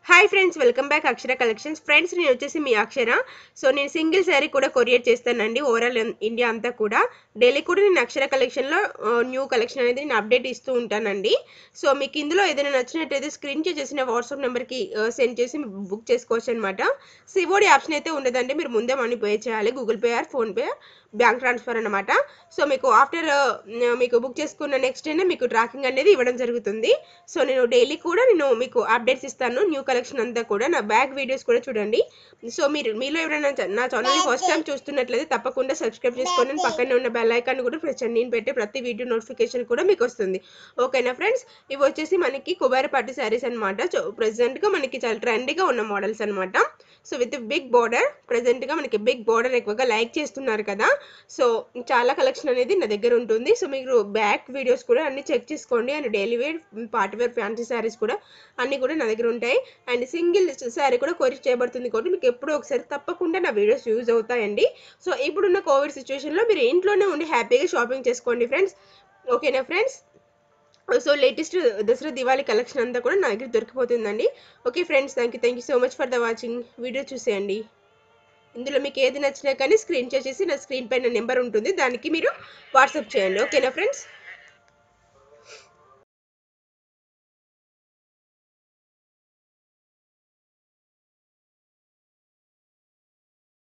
Hi friends, welcome back అక్షర collections. Friends, నేను వచ్చేసి మీ అక్షర. So నేను సింగిల్ శారీ కూడా కొరియర్ చేస్తానండి ఓవరాల్ ఇండియా అంతా కూడా. డైలీ కూడా నేను అక్షర కలెక్షన్లో న్యూ కలెక్షన్ అనేది నేను అప్డేట్ ఇస్తూ ఉంటానండి. సో మీకు ఇందులో ఏదైనా నచ్చినట్టయితే స్క్రీన్ చేసిన వాట్సాప్ నెంబర్కి సెండ్ చేసి బుక్ చేసుకోవచ్చు అనమాట. సివోడి ఆప్షన్ అయితే ఉండదండి, మీరు ముందే మనీ పే చేయాలి, Google pay are PhonePe, bank transfer అనమాట. సో మీకు ఆఫ్టర్ మీకు బుక్ చేసుకున్న నెక్స్ట్ డేనే మీకు ట్రాకింగ్ అనేది ఇవ్వడం జరుగుతుంది. సో నేను డైలీ కూడా నేను మీకు అప్డేట్స్ ఇస్తాను న్యూ కలెక్షన్ అంతా కూడా. నా బ్యాక్ వీడియోస్ కూడా చూడండి. సో మీలో ఎవరైనా నా ఛానల్ని ఫస్ట్ టైం చూస్తున్నట్లయితే తప్పకుండా సబ్స్క్రైబ్ చేసుకొని పక్కనే ఉన్న బెల్ ఐకాన్ కూడా ప్రెస్ చేయండి. నేను పెట్టే ప్రతి వీడియో నోటిఫికేషన్ కూడా మీకు వస్తుంది. ఓకేనా ఫ్రెండ్స్, ఇవి వచ్చేసి మనకి కుబేర పట్టు శారీస్ అనమాట. సో ప్రెసెంట్గా మనకి చాలా ట్రెండీగా ఉన్న మోడల్స్ అనమాట. సో విత్ బిగ్ బార్డర్, ప్రెసెంట్గా మనకి బిగ్ బార్డర్ ఎక్కువగా లైక్ చేస్తున్నారు కదా. సో చాలా కలెక్షన్ అనేది నా దగ్గర ఉంటుంది. సో మీరు బ్యాక్ వీడియోస్ కూడా అన్ని చెక్ చేసుకోండి. And daily wear, party wear, fancy saris కూడా అన్నీ కూడా నా దగ్గర ఉంటాయి. అండ్ సింగిల్ శారీ కూడా కొరియర్ చేయబడుతుంది కాబట్టి మీకు ఎప్పుడో ఒకసారి తప్పకుండా నా వీడియోస్ యూజ్ అవుతాయండి. సో ఇప్పుడున్న కోవిడ్ సిచ్యువేషన్లో మీరు ఇంట్లోనే ఉండి హ్యాపీగా షాపింగ్ చేసుకోండి ఫ్రెండ్స్. ఓకేనా friends. So latest Dasara Diwali collection అంతా కూడా నా దగ్గర దొరికిపోతుందండి. Okay friends, thank you so much for the watching. Video చూసేయండి. ఇందులో మీకు ఏది నచ్చినా కానీ స్క్రీన్ చేసేసి నా స్క్రీన్ పైన నెంబర్ ఉంటుంది, దానికి మీరు వాట్సాప్ చేయండి. ఓకేనా ఫ్రెండ్స్.